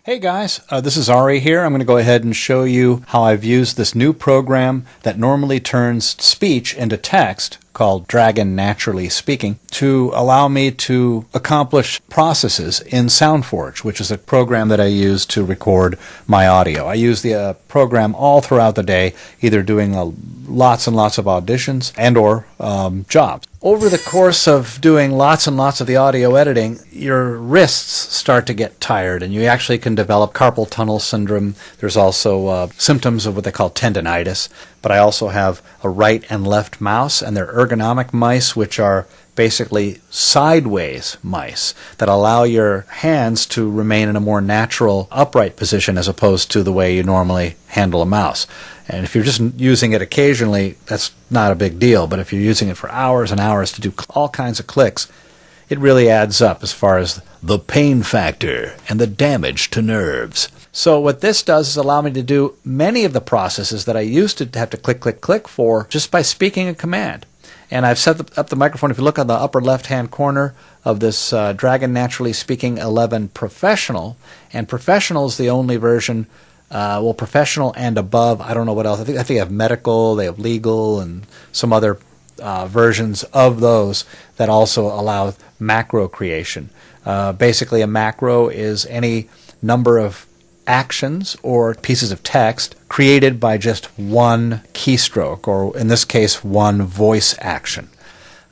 Hey guys, this is Ari here. I'm going to go ahead and show you how I've used this new program that normally turns speech into text called Dragon NaturallySpeaking to allow me to accomplish processes in SoundForge, which is a program that I use to record my audio. I use the program all throughout the day, either doing lots and lots of auditions and or jobs. Over the course of doing lots and lots of the audio editing, your wrists start to get tired and you actually can develop carpal tunnel syndrome. There's also symptoms of what they call tendinitis. But I also have a right and left mouse, and they're ergonomic mice, which are basically sideways mice that allow your hands to remain in a more natural upright position as opposed to the way you normally handle a mouse. And if you're just using it occasionally, that's not a big deal. But if you're using it for hours and hours to do all kinds of clicks, it really adds up as far as the pain factor and the damage to nerves. So what this does is allow me to do many of the processes that I used to have to click, click, click for just by speaking a command. And I've set up the microphone. If you look on the upper left-hand corner of this Dragon NaturallySpeaking 11 Professional, and Professional is the only version, Professional and above, I don't know what else. I think they have medical, they have legal, and some other versions of those that also allow macro creation. Basically, a macro is any number of actions or pieces of text created by just one keystroke, or in this case, one voice action.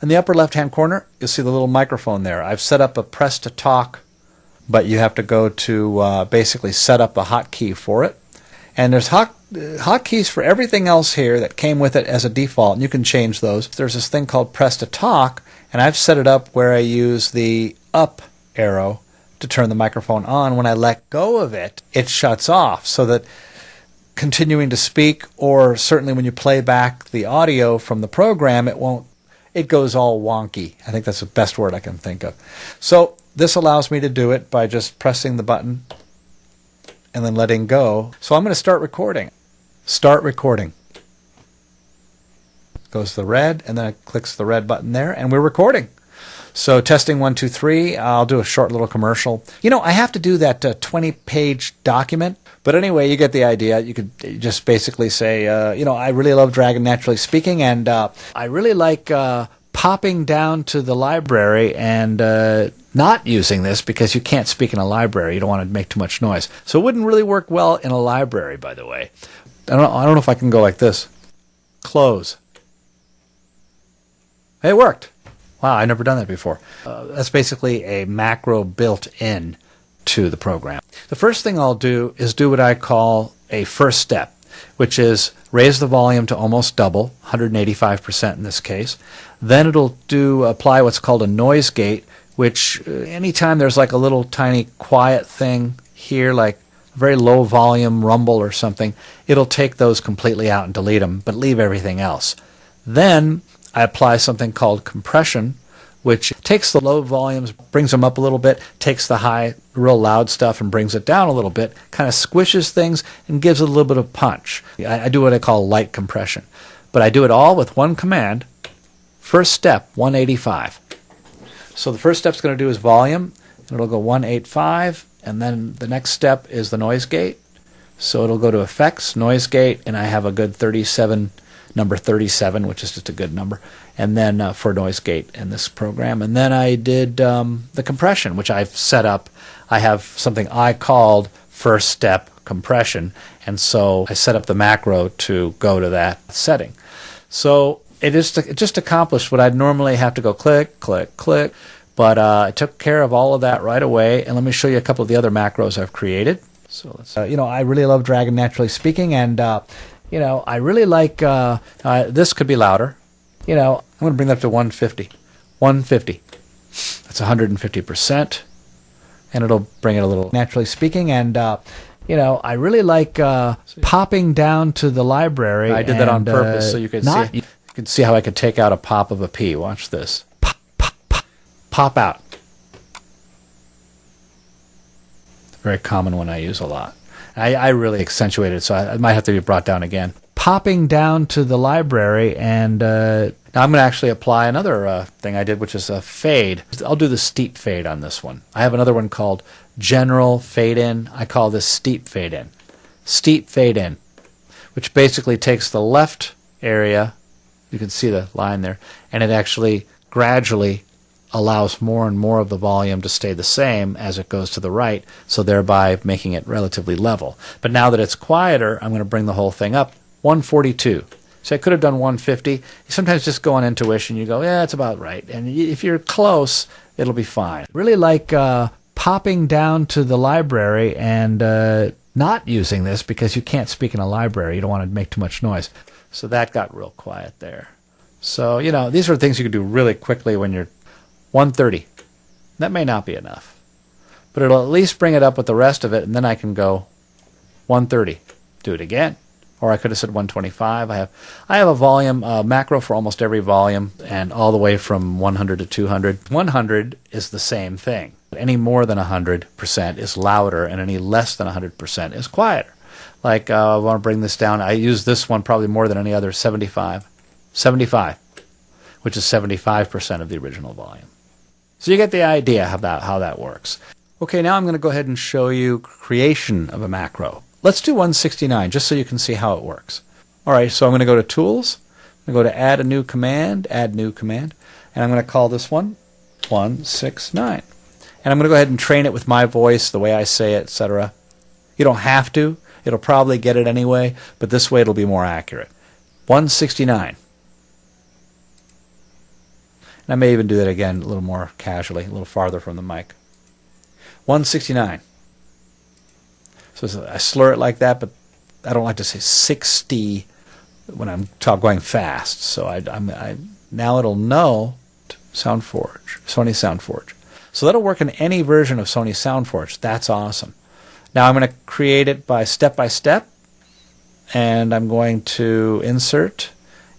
In the upper left-hand corner, you'll see the little microphone there. I've set up a press to talk, but you have to go to basically set up a hotkey for it. And there's hotkeys for everything else here that came with it as a default, and you can change those. There's this thing called press to talk, and I've set it up where I use the up arrow to turn the microphone on. When I let go of it, it shuts off, so that continuing to speak, or certainly when you play back the audio from the program, it goes all wonky. I think that's the best word I can think of. So this allows me to do it by just pressing the button and then letting go. So I'm going to start recording. Start recording. Goes the red, and then it clicks the red button there, and we're recording. So testing 1, 2, 3, I'll do a short little commercial. I have to do that 20-page document. But anyway, you get the idea. You could just basically say, I really love Dragon NaturallySpeaking, and I really like popping down to the library and not using this because you can't speak in a library. You don't want to make too much noise. So it wouldn't really work well in a library, by the way. I don't know if I can go like this. Close. It worked. Wow, I've never done that before. That's basically a macro built in to the program. The first thing I'll do is do what I call a first step, which is raise the volume to almost double, 185% in this case. Then it'll apply what's called a noise gate, which anytime there's like a little tiny quiet thing here, like a very low volume rumble or something, it'll take those completely out and delete them, but leave everything else. Then I apply something called compression, which takes the low volumes, brings them up a little bit, takes the high, real loud stuff and brings it down a little bit, kind of squishes things and gives it a little bit of punch. I do what I call light compression. But I do it all with one command. First step, 185. So the first step's going to do is volume, and it'll go 185, and then the next step is the noise gate. So it'll go to effects, noise gate, and I have a good number 37, which is just a good number, and then for noise gate in this program. And then I did the compression, which I've set up. I have something I called first step compression, and so I set up the macro to go to that setting. So it just accomplished what I'd normally have to go click, click, click, but I took care of all of that right away. And let me show you a couple of the other macros I've created. So let's, I really love Dragon NaturallySpeaking, and I really like, this could be louder. I'm going to bring that up to 150. 150. That's 150%. And it'll bring it a little NaturallySpeaking. And, I really like popping down to the library. I did that on purpose so you could see. You can see how I could take out a pop of a P. Watch this. Pop, pop, pop. Pop out. Very common one I use a lot. I really accentuated it, so I might have to be brought down again. Popping down to the library, and now I'm going to actually apply another thing I did, which is a fade. I'll do the steep fade on this one. I have another one called general fade in. I call this steep fade in. Steep fade in, which basically takes the left area, you can see the line there, and it actually gradually allows more and more of the volume to stay the same as it goes to the right, so thereby making it relatively level. But now that it's quieter, I'm going to bring the whole thing up. 142. So I could have done 150. You sometimes just go on intuition. You go, yeah, it's about right. And if you're close, it'll be fine. Really like popping down to the library and not using this because you can't speak in a library. You don't want to make too much noise. So that got real quiet there. So, you know, these are things you can do really quickly when you're 130. That may not be enough. But it'll at least bring it up with the rest of it, and then I can go 130. Do it again. Or I could have said 125. I have a volume macro for almost every volume, and all the way from 100 to 200. 100 is the same thing. Any more than 100% is louder, and any less than 100% is quieter. Like, I want to bring this down. I use this one probably more than any other, 75. 75, which is 75% of the original volume. So you get the idea how that works. Okay, now I'm going to go ahead and show you creation of a macro. Let's do 169, just so you can see how it works. All right, so I'm going to go to Tools. I'm going to go to Add New Command, and I'm going to call this one 169. And I'm going to go ahead and train it with my voice, the way I say it, etc. You don't have to. It'll probably get it anyway, but this way it'll be more accurate. 169. And I may even do that again a little more casually, a little farther from the mic. 169. So I slur it like that, but I don't like to say 60 when I'm going fast. So now it'll know SoundForge, Sony SoundForge. So that'll work in any version of Sony SoundForge. That's awesome. Now I'm going to create it by step, and I'm going to insert,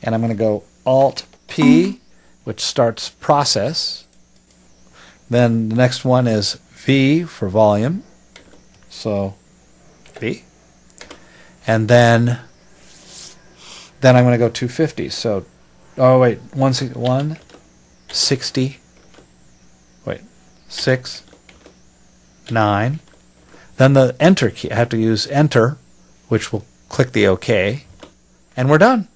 and I'm going to go Alt-P, which starts process. Then the next one is V for volume. So V. And then I'm going to go 250. So, oh wait, 160. Wait, 6, 9. Then the Enter key. I have to use Enter, which will click the OK, and we're done.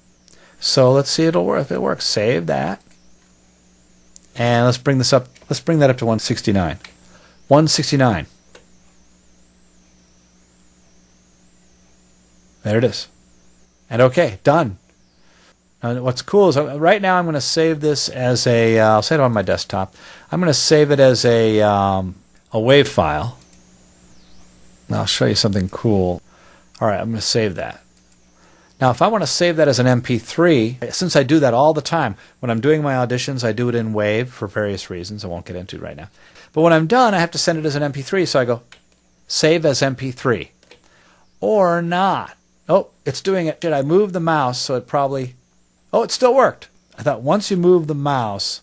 So let's see if it works. Save that, and let's bring this up. Let's bring that up to 169. 169. There it is. And okay, done. Now, what's cool is right now I'm going to save this as a. I'll save it on my desktop. I'm going to save it as a WAV file. Now I'll show you something cool. All right, I'm going to save that. Now, if I want to save that as an MP3, since I do that all the time, when I'm doing my auditions, I do it in WAV for various reasons I won't get into right now. But when I'm done, I have to send it as an MP3, so I go, save as MP3. Or not. Oh, it's doing it. Did I move the mouse so it probably... Oh, it still worked. I thought once you move the mouse,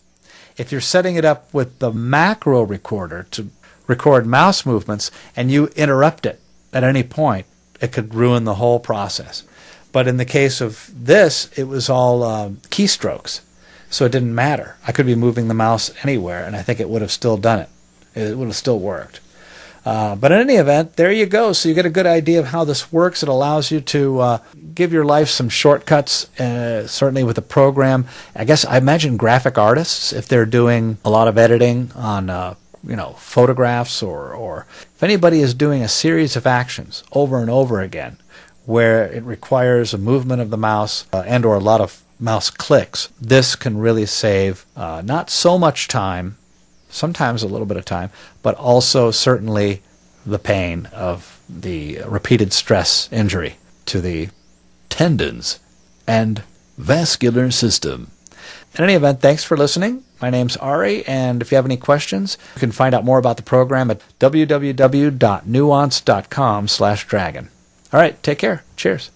if you're setting it up with the macro recorder to record mouse movements and you interrupt it at any point, it could ruin the whole process. But in the case of this, it was all keystrokes, so it didn't matter. I could be moving the mouse anywhere, and I think it would have still done it. It would have still worked. But in any event, there you go. So you get a good idea of how this works. It allows you to give your life some shortcuts, certainly with the program. I imagine graphic artists, if they're doing a lot of editing on photographs, or if anybody is doing a series of actions over and over again where it requires a movement of the mouse and or a lot of mouse clicks, this can really save not so much time, sometimes a little bit of time, but also certainly the pain of the repeated stress injury to the tendons and vascular system. In any event, thanks for listening. My name's Ari, and if you have any questions, you can find out more about the program at www.nuance.com/dragon. All right, take care. Cheers.